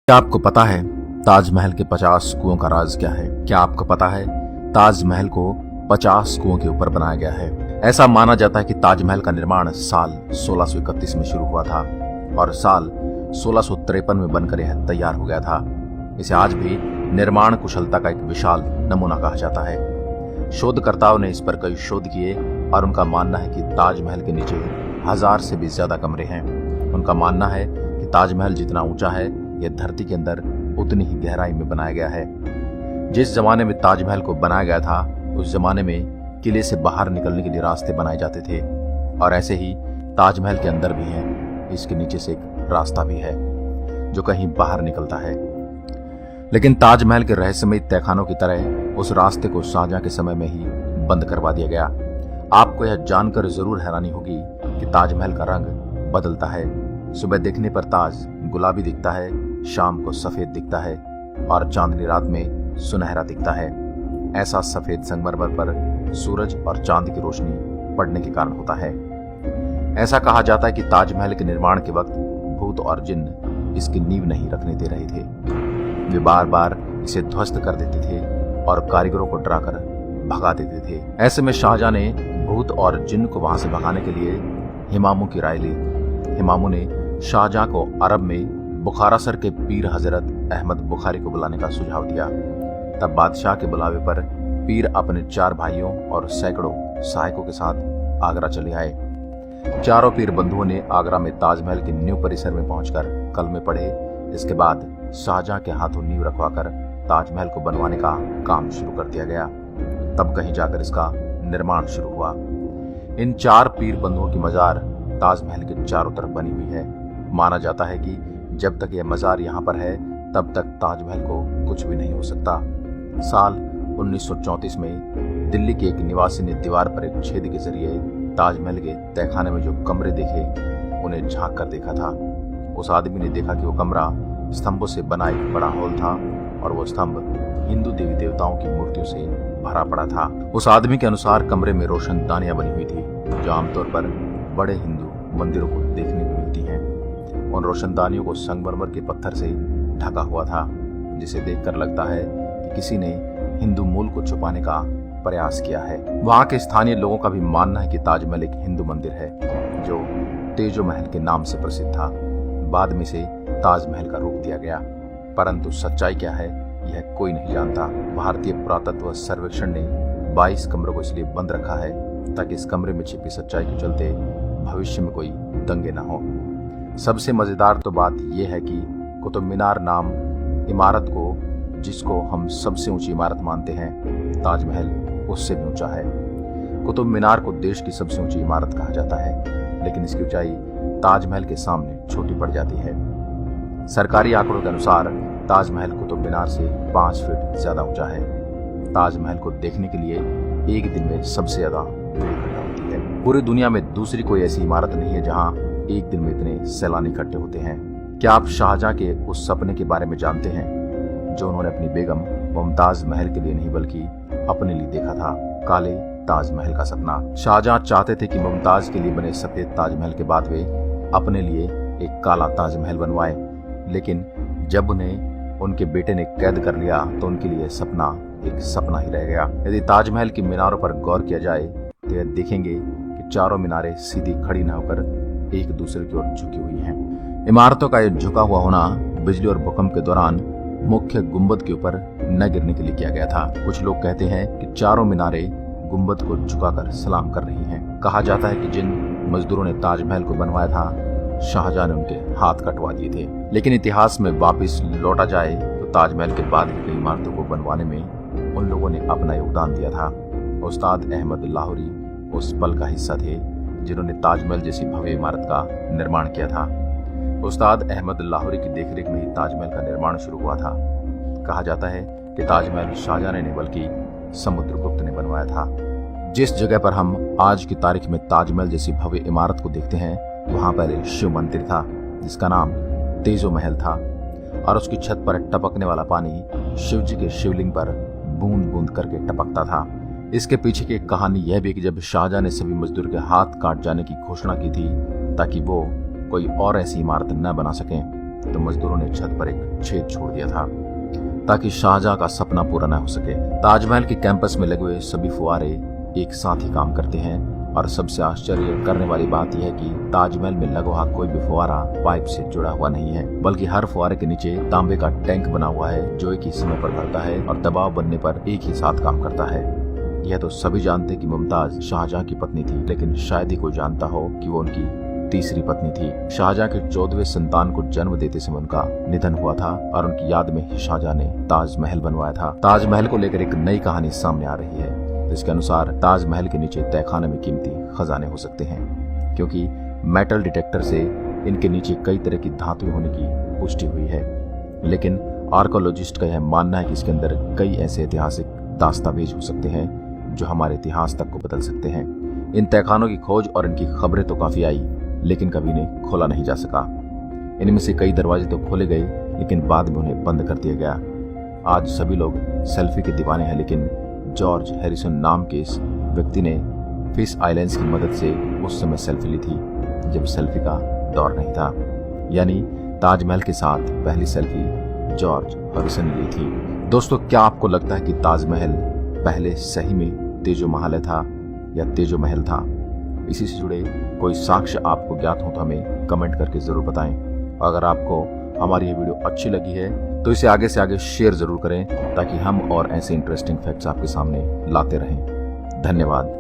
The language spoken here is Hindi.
क्या आपको पता है ताजमहल के 50 कुओं का राज क्या है? क्या आपको पता है ताजमहल को 50 कुओं के ऊपर बनाया गया है? ऐसा माना जाता है कि ताजमहल का निर्माण साल 1631 में शुरू हुआ था और साल 1653 में बनकर यह तैयार हो गया था। इसे आज भी निर्माण कुशलता का एक विशाल नमूना कहा जाता है। शोधकर्ताओं ने इस पर कई शोध किए और उनका मानना है कि ताजमहल के नीचे 1000 से भी ज्यादा कमरे हैं। उनका मानना है कि ताजमहल जितना ऊंचा है यह धरती के अंदर उतनी ही गहराई में बनाया गया है। जिस जमाने में ताजमहल को बनाया गया था उस जमाने में किले से बाहर निकलने के लिए रास्ते बनाए जाते थे और ऐसे ही ताजमहल के अंदर भी है। इसके नीचे से एक रास्ता भी है जो कहीं बाहर निकलता है। लेकिन ताजमहल के रहस्यमय तहखानों की तरह उस रास्ते को शाहजहां के समय में ही बंद करवा दिया गया। आपको यह जानकर जरूर हैरानी होगी कि ताजमहल का रंग बदलता है। सुबह देखने पर ताज गुलाबी दिखता है, शाम को सफेद दिखता है और चांदनी रात में सुनहरा दिखता है। ऐसा सफेद संगमरमर पर सूरज और चांद की रोशनी पड़ने के कारण होता है। ऐसा कहा जाता है कि ताजमहल के निर्माण के वक्त भूत और जिन्न इसकी नींव नहीं रखने दे रहे थे। वे बार बार इसे ध्वस्त कर देते थे और कारीगरों को डराकर भगा देते थे। ऐसे में शाहजहां ने भूत और जिन्न को वहां से भगाने के लिए हिमामू की राय ली। हिमामू ने शाहजहां को अरब में बुखारासर के पीर हजरत अहमद बुखारी को बुलाने का सुझाव दिया। तब बादशाह के बुलावे पर पीर अपने 4 भाइयों और सैकड़ों सहायकों के साथ आगरा चले आए। चारों पीर बंधुओं ने आगरा में ताजमहल के नींव परिसर में पहुंचकर कलमे पढ़े। इसके बाद शाहजहां के हाथों नींव रखवाकर ताजमहल को बनवाने का काम शुरू कर दिया गया। तब कहीं जाकर इसका निर्माण शुरू हुआ। इन 4 पीर बंधुओं की मजार ताजमहल के चारों तरफ बनी हुई है। माना जाता है कि जब तक यह मजार यहाँ पर है तब तक ताजमहल को कुछ भी नहीं हो सकता। साल 1934 में दिल्ली के एक निवासी ने दीवार पर एक छेद के जरिए ताजमहल के तहखाने में जो कमरे देखे उन्हें झांक कर देखा था। उस आदमी ने देखा कि वो कमरा स्तंभों से बना एक बड़ा हॉल था और वो स्तंभ हिंदू देवी देवताओं की मूर्तियों से भरा पड़ा था। उस आदमी के अनुसार कमरे में रोशनदानियां बनी हुई थी जो आमतौर पर बड़े हिंदू मंदिरों को देखने को मिलती हैं। उन रोशनदानियों को संगमरमर के पत्थर से ढका हुआ था जिसे देखकर लगता है कि किसी ने हिंदू मूल को छुपाने का प्रयास किया है। वहां के स्थानीय लोगों का भी मानना है कि ताजमहल एक हिंदू मंदिर है जो तेजो महल के नाम से प्रसिद्ध था। बाद में से ताजमहल का रूप दिया गया, परंतु सच्चाई क्या है यह कोई नहीं जानता। भारतीय पुरातत्व सर्वेक्षण ने 22 कमरों को इसलिए बंद रखा है ताकि इस कमरे में छिपी सच्चाई के चलते भविष्य में कोई दंगे न हो। सबसे मजेदार तो बात यह है कि कुतुब मीनार नाम इमारत को, जिसको हम सबसे ऊंची इमारत मानते हैं, ताजमहल उससे भी ऊंचा है। कुतुब मीनार को देश की सबसे ऊंची इमारत कहा जाता है, लेकिन इसकी ऊंचाई ताजमहल के सामने छोटी पड़ जाती है। सरकारी आंकड़ों के अनुसार ताजमहल कुतुब मीनार से 5 फीट ज्यादा ऊंचा है। ताजमहल को देखने के लिए एक दिन में सबसे ज्यादा भीड़ इकट्ठा होती है। पूरी दुनिया में दूसरी कोई ऐसी इमारत नहीं है जहां एक दिन में इतने सैलानी इकट्ठे होते हैं। क्या आप शाहजहां के उस सपने के बारे में जानते हैं जो उन्होंने अपनी बेगम मुमताज महल के लिए नहीं बल्कि अपने लिए देखा था? काले ताजमहल का सपना। शाहजहां चाहते थे कि मुमताज के लिए बने सफेद ताजमहल के बाद वे अपने लिए एक काला ताजमहल बनवाए, लेकिन जब उन्हें उनके बेटे ने कैद कर लिया तो उनके लिए सपना एक सपना ही रह गया। यदि ताजमहल की मीनारों पर गौर किया जाए तो यह देखेंगे कि चारों मीनारें सीधी खड़ी न होकर एक दूसरे की ओर झुकी हुई हैं। इमारतों का यह झुका हुआ होना बिजली और भूकंप के दौरान मुख्य गुंबद के ऊपर न गिरने के लिए किया गया था। कुछ लोग कहते हैं कि चारों मीनारें गुंबद को झुकाकर सलाम कर रही हैं। कहा जाता है कि जिन मजदूरों ने ताजमहल को बनवाया था शाहजहां ने उनके हाथ कटवा दिए थे। लेकिन इतिहास में वापिस लौटा जाए तो ताजमहल के बाद की कई इमारतों को बनवाने में उन लोगों ने अपना योगदान दिया था। उस्ताद अहमद लाहौरी उस पल का हिस्सा थे जिन्होंने ताजमहल जैसी भव्य इमारत का निर्माण किया था। उस्ताद अहमद लाहौरी की देखरेख में ही ताजमहल का निर्माण शुरू हुआ था। कहा जाता है कि ताजमहल शाहजहां ने नहीं बल्कि समुद्रगुप्त ने बनवाया था। जिस जगह पर हम आज की तारीख में ताजमहल जैसी भव्य इमारत को देखते हैं वहां पहले शिव मंदिर था जिसका नाम तेजो महल था और उसकी छत पर टपकने वाला पानी शिव जी के शिवलिंग पर बूंद बूंद करके टपकता था। इसके पीछे की एक कहानी यह भी कि जब शाहजहां ने सभी मजदूर के हाथ काट जाने की घोषणा की थी ताकि वो कोई और ऐसी इमारत न बना सकें, तो मजदूरों ने छत पर एक छेद छोड़ दिया था ताकि शाहजहां का सपना पूरा न हो सके। ताजमहल के कैंपस में लगे हुए सभी फुवारे एक साथ ही काम करते हैं और सबसे आश्चर्य करने वाली बात यह है कि ताजमहल में लगा हुआ कोई भी फुवारा पाइप से जुड़ा हुआ नहीं है, बल्कि हर फुवारे के नीचे तांबे का टैंक बना हुआ है जो एक ही समय पर भरता है और दबाव बनने पर एक ही साथ काम करता है। यह तो सभी जानते कि मुमताज शाहजहां की पत्नी थी, लेकिन शायद ही कोई जानता हो कि वो उनकी तीसरी पत्नी थी। शाहजहां के 14वें संतान को जन्म देते समय उनका निधन हुआ था और उनकी याद में शाहजहां ने ताजमहल बनवाया था। ताजमहल को लेकर एक नई कहानी सामने आ रही है जिसके अनुसार ताजमहल के नीचे तहखाने में कीमती खजाने हो सकते हैं, क्योंकि मेटल डिटेक्टर से इनके नीचे कई तरह की धातुएं होने की पुष्टि हुई है। लेकिन आर्कोलॉजिस्ट का यह मानना है कि इसके अंदर कई ऐसे ऐतिहासिक दस्तावेज हो सकते हैं जो हमारे इतिहास तक को बदल सकते हैं। इन तहखानों की खोज और इनकी खबरें तो काफी आई, लेकिन कभी इन्हें खोला नहीं जा सका। इनमें से कई दरवाजे तो खोले गए, लेकिन बाद में उन्हें बंद कर दिया गया। आज सभी लोग सेल्फी के दीवाने हैं, लेकिन जॉर्ज हैरिसन नाम के इस व्यक्ति ने फिश आइलैंड्स की मदद से उस समय सेल्फी ली थी जब सेल्फी का दौर नहीं था। यानी ताजमहल के साथ पहली सेल्फी जॉर्ज हैरिसन ने ली थी। दोस्तों, क्या आपको लगता है कि ताजमहल पहले सही में तेजो महल था या तेजो महल था? इसी से जुड़े कोई साक्ष्य आपको ज्ञात हो तो हमें कमेंट करके जरूर बताएं। अगर आपको हमारी ये वीडियो अच्छी लगी है तो इसे आगे से आगे शेयर जरूर करें ताकि हम और ऐसे इंटरेस्टिंग फैक्ट्स आपके सामने लाते रहें। धन्यवाद।